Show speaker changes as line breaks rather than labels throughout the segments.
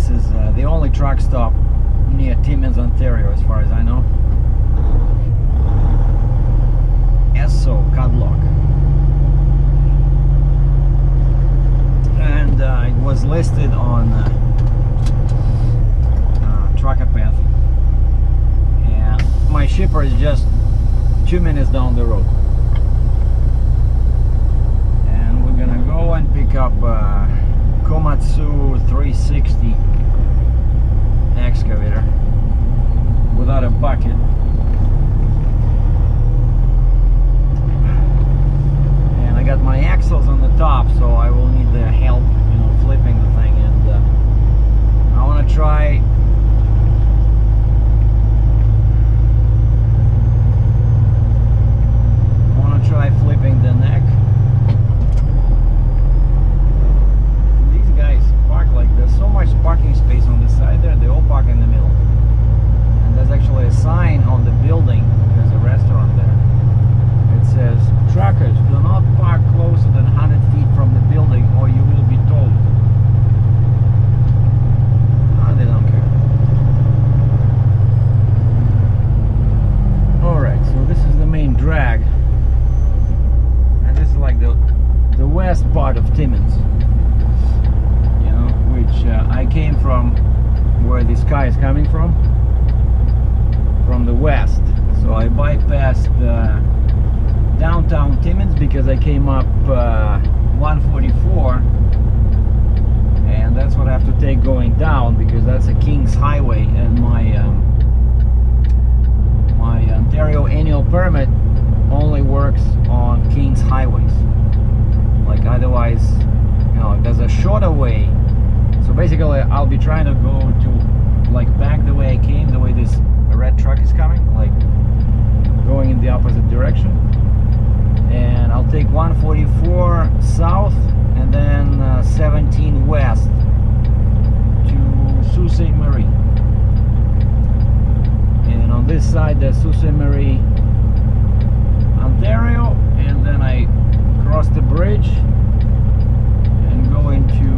this is the only truck stop near Timmins, Ontario, as far as I know. Esso Cudlock. And it was listed on DRATCHEV, and my shipper is just 2 minutes down the road. And we're gonna go and pick up Komatsu 360 excavator without a bucket. And I got my axles on the top, so I will need the help, you know, flipping the thing. And I want to try flipping the neck. These guys park like there's so much parking space on the side there, they all park in the middle. And there's actually a sign on the building, there's a restaurant there. It says, "Truckers, do not park closer than 100 feet from the building or you will be towed." Oh, they don't care. Alright, so this is the main drag. Like the west part of Timmins, you know, which I came from, where this car is coming from the west. So I bypassed downtown Timmins because I came up 144, and that's what I have to take going down, because that's a King's Highway, and my Ontario annual permit only works on King's highways. Like otherwise, you know, there's a shorter way. So basically I'll be trying to go to, like, back the way I came, the way this red truck is coming, like going in the opposite direction. And I'll take 144 south and then 17 west to Sault Ste. Marie. And on this side there's Sault Ste. Marie, Ontario, and then I cross the bridge and go into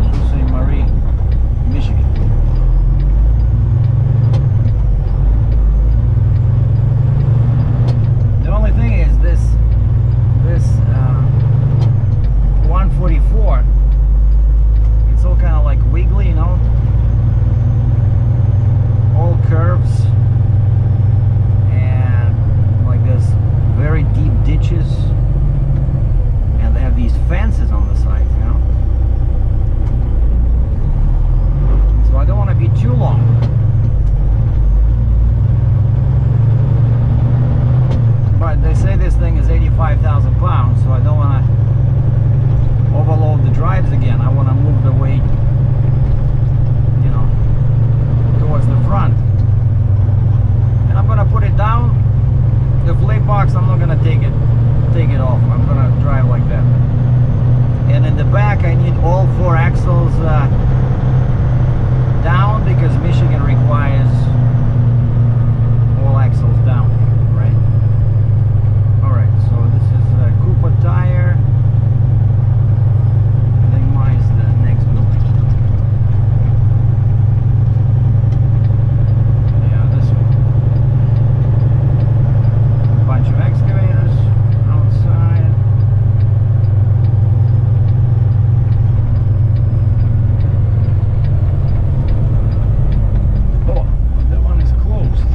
Sault Ste. Marie, Michigan. The only thing is this 144, it's all kind of like wiggly, you know, all curves. Very deep ditches, and they have these fences on the sides, you know. So I don't want to be too long. But they say this thing is 85,000 pounds, so I don't want to overload the drives again. I want to move the weight, you know, towards the front. And I'm going to put it down. The flip box, I'm not gonna take it off. I'm gonna drive like that. And in the back, I need all 4 axles down, because Michigan requires all axles down, right? All right. So this is a Cooper tire. I think mine's the next building. Yeah, this one. Bunch of excavators outside. Oh, that one is closed.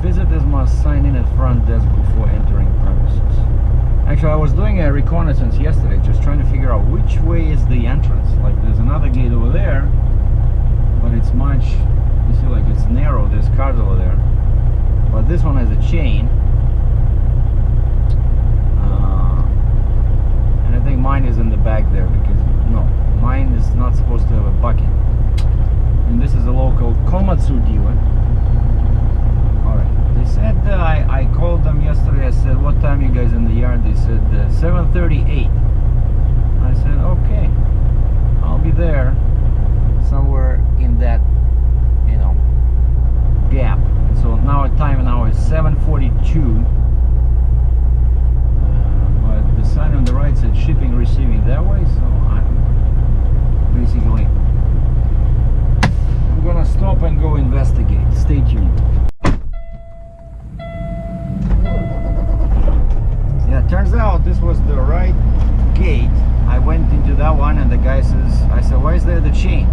Visitors must sign in at front desk before entering premises. Actually, I was doing a reconnaissance yesterday, just trying to figure out which way is the entrance. Like, there's another gate over there, but it's much, you see, like, it's narrow, there's cars over there. But this one has a chain. And I think mine is in the back there, because, no, mine is not supposed to have a bucket. And this is a local Komatsu dealer. Alright, they said, I called them yesterday, I said, "What time you guys in the yard?" They said 7:38. I said, okay, I'll be there somewhere in that, you know, gap. So now time now is 7:42. right gate. I went into that one, and the guy says, I said, why is there the chain?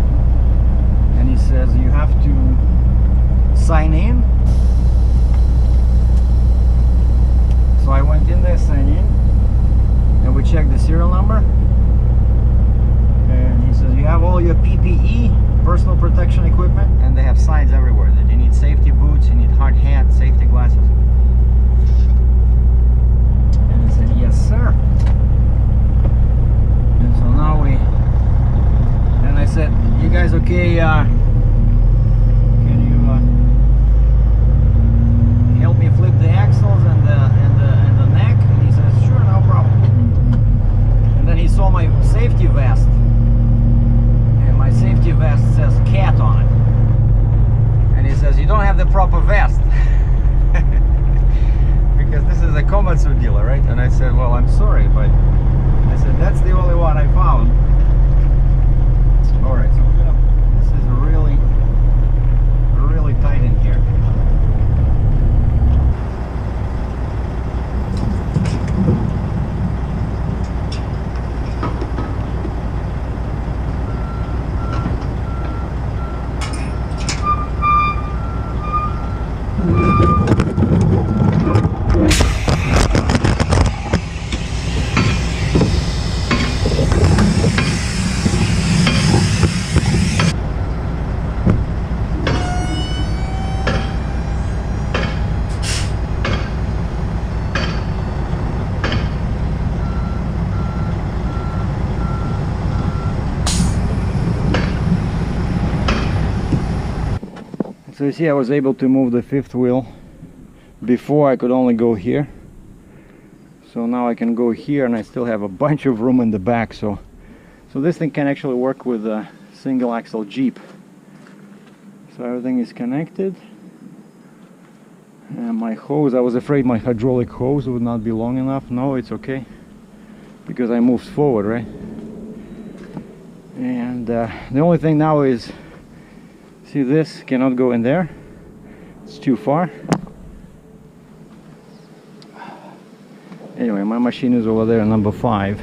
And he says, you have to sign in. So I went in there, signed in, and we checked the serial number. And he says, you have all your PPE, personal protection equipment, and they have signs everywhere that you need safety boots, you need hard hat, safety glasses. And he said, yes, sir. And so now we, and I said, you guys okay? Can you help me flip the axles and the neck? And he says, sure, no problem. And then he saw my safety vest, and my safety vest says cat on it. And he says, you don't have the proper vest. Because this is a Komatsu dealer, right? And I said, well, I'm sorry, but I said, that's the only one I found. Alright, so we're gonna, this is really tight in here. So you see, I was able to move the fifth wheel. Before I could only go here. So now I can go here, and I still have a bunch of room in the back. So this thing can actually work with a single axle Jeep. So everything is connected. And my hose, I was afraid my hydraulic hose would not be long enough. No, it's okay, because I moved forward, right? And the only thing now is, see, this cannot go in there, it's too far. Anyway, my machine is over there, number 5.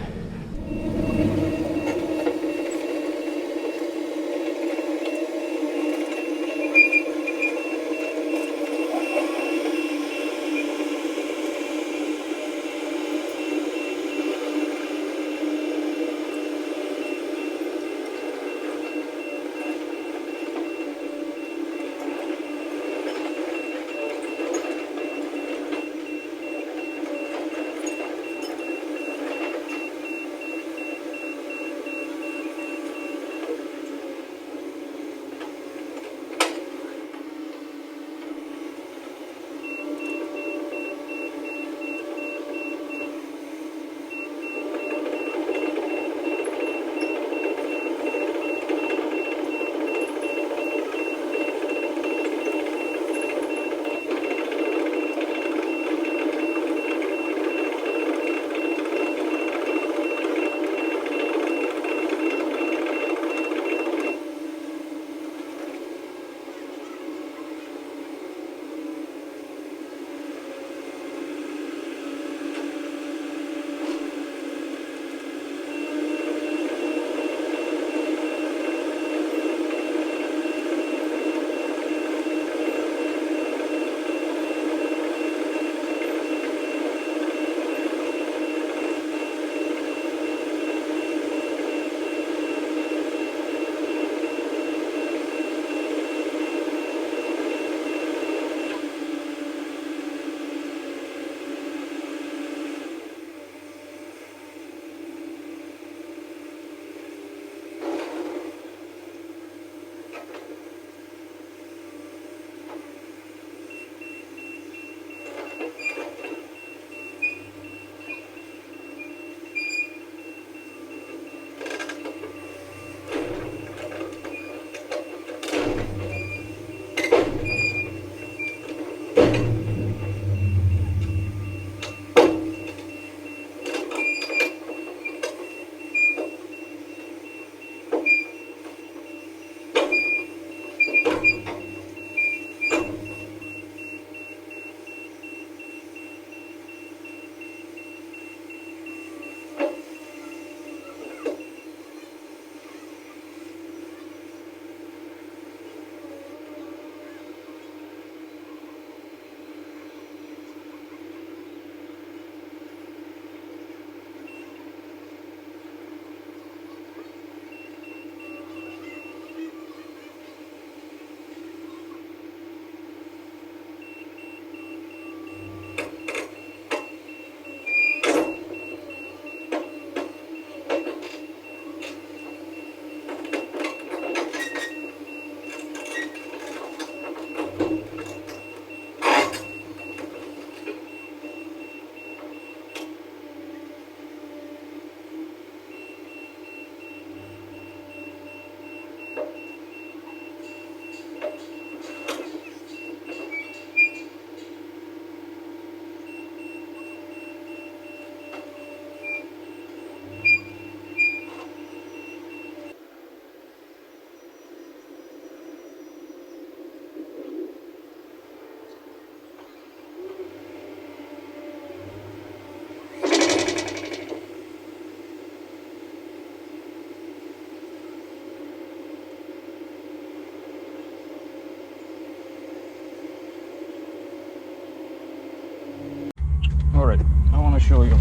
All right, I want to show you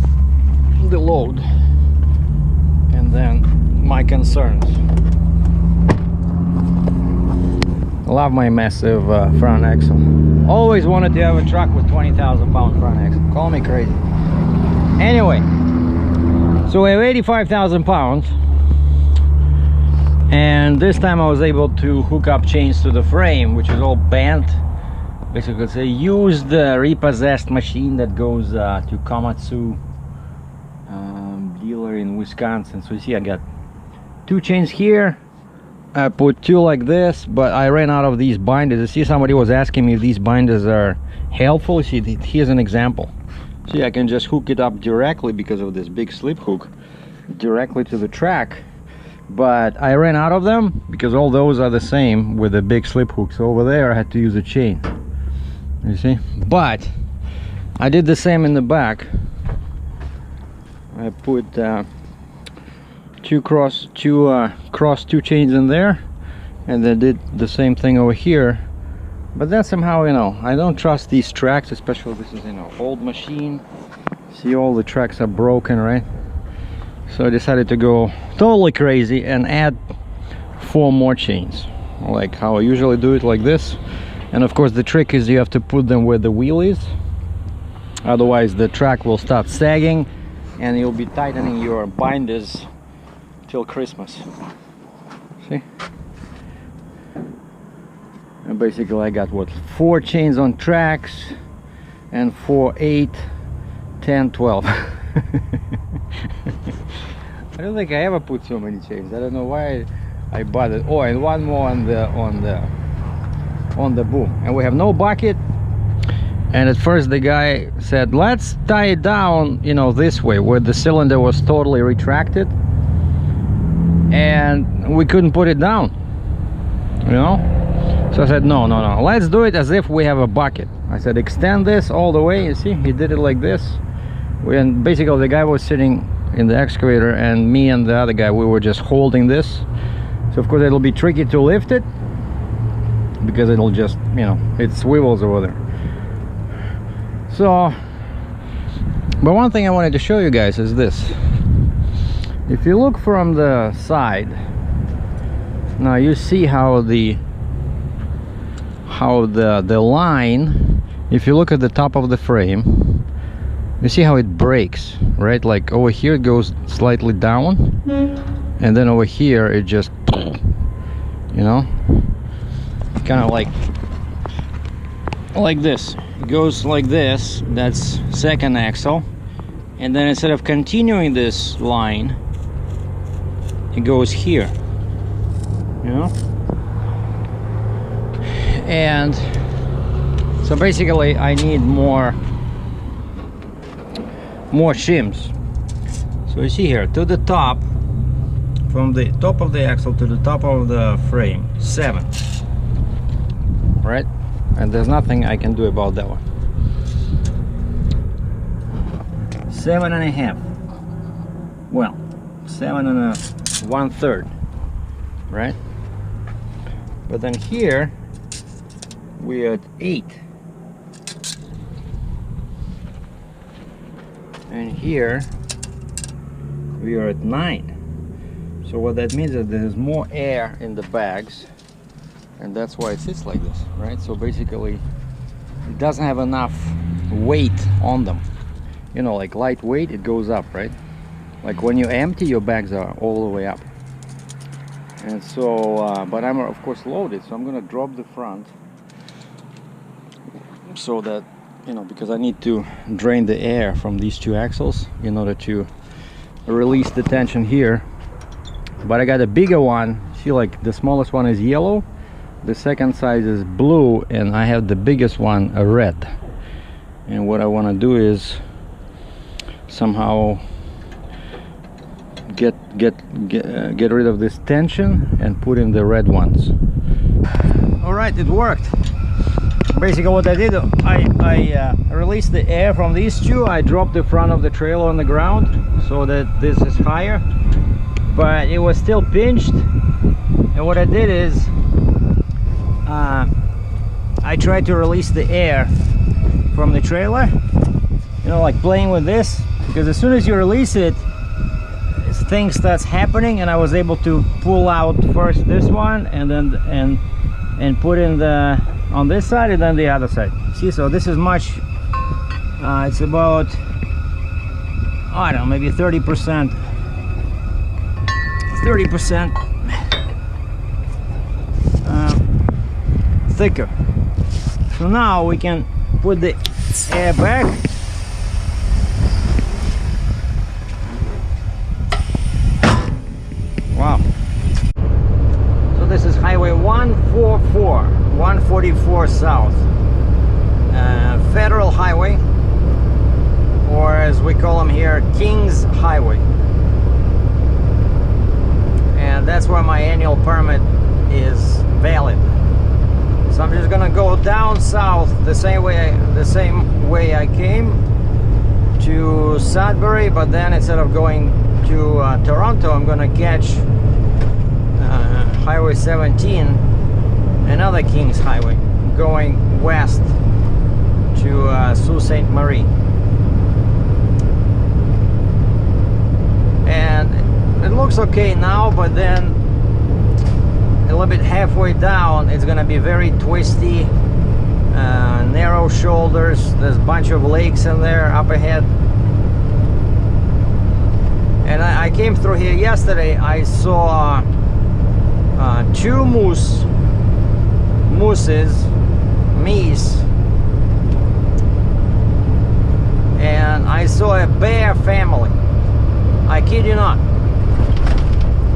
the load and then my concerns. Love my massive front axle. Always wanted to have a truck with 20,000 pound front axle. Call me crazy. Anyway, so we have 85,000 pounds, and this time I was able to hook up chains to the frame, which is all bent. Basically, it's a used repossessed machine that goes to Komatsu dealer in Wisconsin. So you see I got 2 chains here. I put 2 like this, but I ran out of these binders. You see, somebody was asking me if these binders are helpful. See, here's an example. See, I can just hook it up directly because of this big slip hook directly to the track, but I ran out of them because all those are the same with the big slip hook. So over there I had to use a chain, you see. But I did the same in the back. I put cross 2 chains in there, and then did the same thing over here. But then somehow, you know, I don't trust these tracks, especially this is, you know, old machine. See, all the tracks are broken, right? So I decided to go totally crazy and add 4 more chains, like how I usually do it, like this. And of course the trick is you have to put them where the wheel is, otherwise the track will start sagging and you'll be tightening your binders till Christmas. See? And basically I got what, 4 chains on tracks and 4, 8, 10, 12. I don't think I ever put so many chains. I don't know why I bought it. Oh, and 1 more on the boom. And we have no bucket. And at first the guy said, let's tie it down, you know, this way, where the cylinder was totally retracted, and we couldn't put it down, you know. So I said, no, let's do it as if we have a bucket. I said, extend this all the way. You see, he did it like this. And basically the guy was sitting in the excavator, and me and the other guy, we were just holding this. So of course it'll be tricky to lift it because it'll just, you know, it swivels over there. So, but one thing I wanted to show you guys is this. If you look from the side, now you see how the line, if you look at the top of the frame, you see how it breaks, right? Like over here it goes slightly down, and then over here it just, you know, kind of like this. It goes like this. That's second axle, and then instead of continuing this line, it goes here, you know. And so basically I need more shims. So you see here, to the top, from the top of the axle to the top of the frame, 7, right? And there's nothing I can do about that one. 7.5. Well, 7 1/3, right? But then here we're at 8, and here we are at 9. So what that means is there's more air in the bags, and that's why it sits like this, right? So basically it doesn't have enough weight on them, you know, like light weight, it goes up, right? Like when you empty, your bags are all the way up. And so but I'm of course loaded, so I'm gonna drop the front so that, you know, because I need to drain the air from these 2 axles in order to release the tension here. But I got a bigger one. See, like the smallest one is yellow, the second size is blue, and I have the biggest one a red. And what I want to do is somehow get rid of this tension and put in the red ones. All right, it worked. Basically what I did, I released the air from these 2. I dropped the front of the trailer on the ground so that this is higher, but it was still pinched. And what I did is I tried to release the air from the trailer, you know, like playing with this, because as soon as you release it, things starts happening, and I was able to pull out first this one and then and put in the on this side and then the other side. See, so this is much it's about, I don't know, maybe 30% thicker. So now we can put the air back. Wow. So this is Highway 144 South, Federal Highway, or as we call them here, King's Highway. And that's where my annual permit is valid. So I'm just gonna go down south the same way I came to Sudbury, but then instead of going to Toronto, I'm gonna catch Highway 17, another King's Highway, going west to Sault Ste. Marie. And it looks okay now, but then a little bit halfway down, it's gonna be very twisty, narrow shoulders. There's a bunch of lakes in there up ahead. And I came through here yesterday. I saw two moose, and I saw a bear family. I kid you not.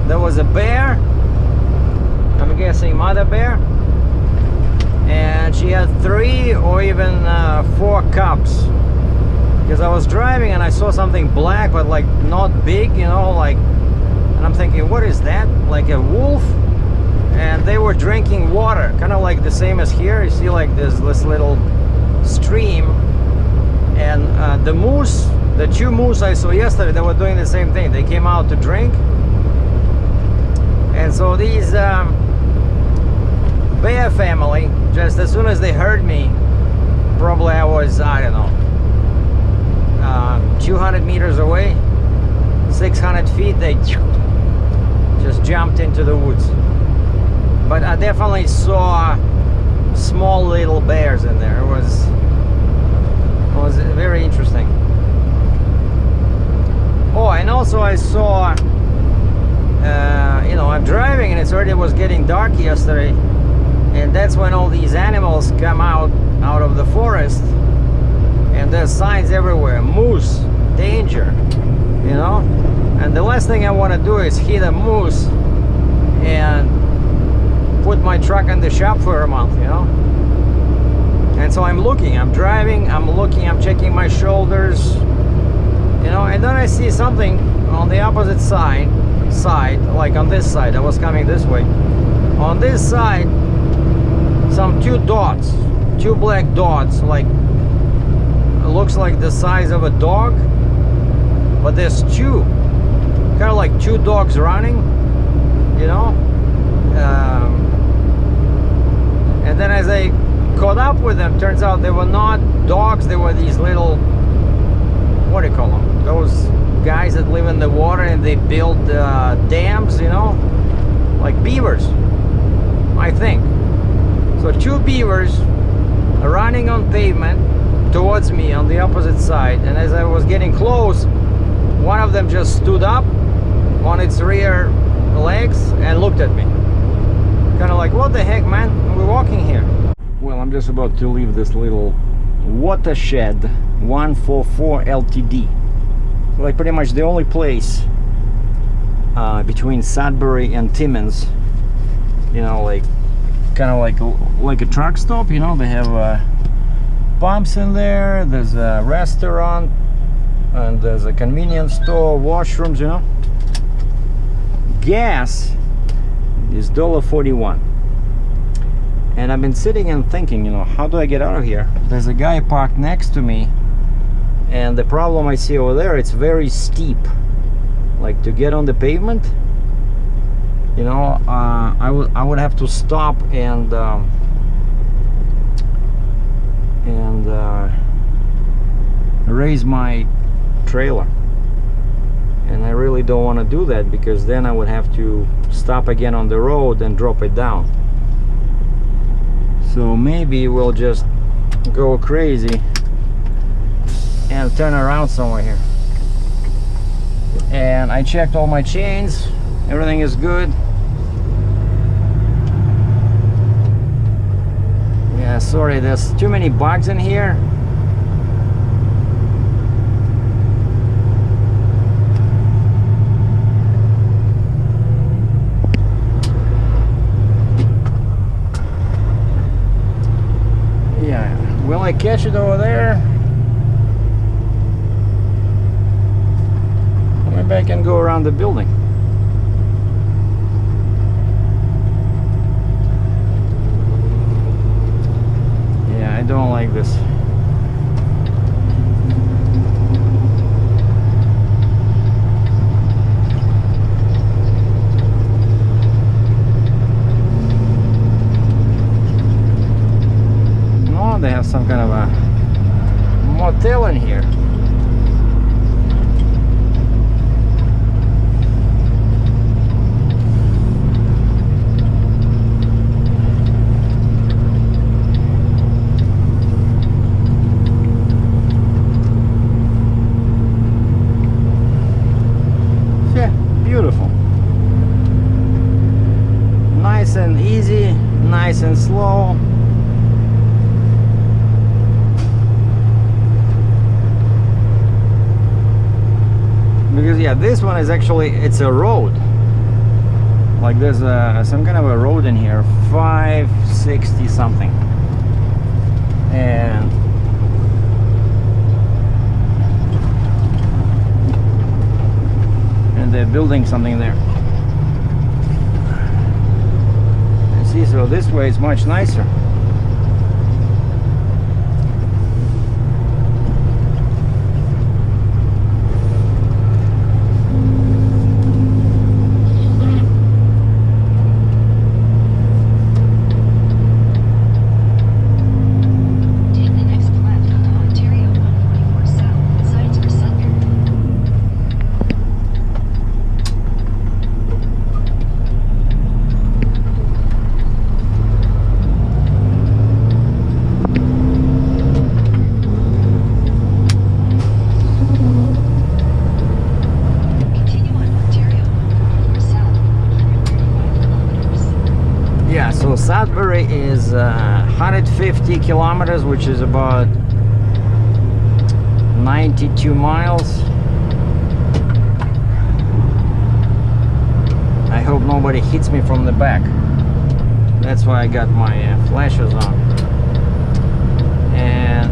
There was a bear, I'm guessing mother bear, and she had 3 or even 4 cubs. Because I was driving and I saw something black, but like not big, you know, like, and I'm thinking, what is that? Like a wolf? And they were drinking water, kind of like the same as here. You see, like there's this little stream, and the moose, the 2 moose I saw yesterday, they were doing the same thing. They came out to drink. And so these bear family, just as soon as they heard me, probably I was, I don't know, 200 meters away, 600 feet, they just jumped into the woods. But I definitely saw small little bears in there. It was very interesting. Oh, and also I saw, you know, I'm driving and it already was getting dark yesterday, and that's when all these animals come out of the forest, and there's signs everywhere: moose, danger, you know. And the last thing I want to do is hit a moose and put my truck in the shop for a month, you know. And so I'm looking, I'm driving, I'm looking, I'm checking my shoulders, you know, and then I see something on the opposite side, like on this side. I was coming this way. On this side, some 2 dots, 2 black dots, like, it looks like the size of a dog, but there's 2, kind of like 2 dogs running, you know. And then as I caught up with them, turns out they were not dogs, they were these little, what do you call them, those guys that live in the water and they build dams, you know, like beavers, I think. So 2 beavers are running on pavement towards me on the opposite side, and as I was getting close, one of them just stood up on its rear legs and looked at me, kind of like, what the heck, man, we're walking here. Well, I'm just about to leave this little watershed 144 LTD. So like pretty much the only place between Sudbury and Timmins, you know, like kind of like a truck stop, you know. They have pumps in there, there's a restaurant, and there's a convenience store, washrooms, you know. Gas is $1.41. And I've been sitting and thinking, you know, how do I get out of here? There's a guy parked next to me, and the problem I see over there, it's very steep. Like to get on the pavement, you know, I would have to stop and raise my trailer, and I really don't want to do that, because then I would have to stop again on the road and drop it down. So maybe we'll just go crazy and turn around somewhere here. And I checked all my chains, everything is good. Yeah, sorry, there's too many bugs in here. Yeah, will I catch it over there? Maybe I can go around the building. Yeah, I don't like this. No, they have some kind of a motel in here. Beautiful. Nice and easy, nice and slow. Because yeah, this one is actually, it's a road. Like there's some kind of a road in here, 560 something. And they're building something there. You see, so this way is much nicer. So Sudbury is 150 kilometers, which is about 92 miles. I hope nobody hits me from the back. That's why I got my flashers on. And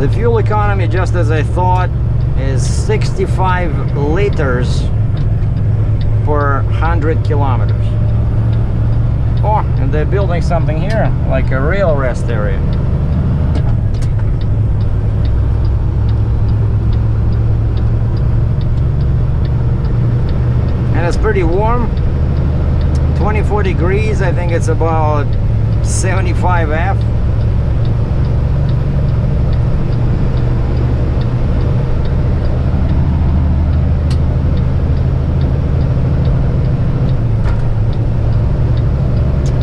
the fuel economy, just as I thought, is 65 liters per 100 kilometers. Oh, and they're building something here, like a rail rest area. And it's pretty warm, 24 degrees, I think it's about 75 F.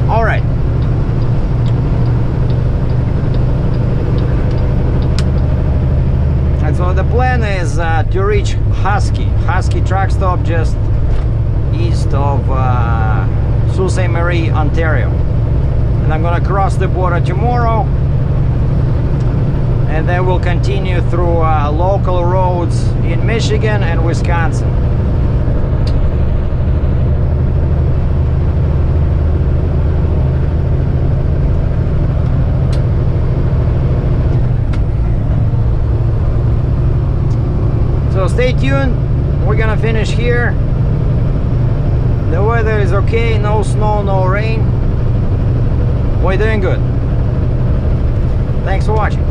All right. And so the plan is to reach Husky truck stop just east of Sault Ste. Marie, Ontario. And I'm gonna cross the border tomorrow, and then we'll continue through local roads in Michigan and Wisconsin. So stay tuned, we're gonna finish here. The weather is okay, no snow, no rain. We're doing good. Thanks for watching.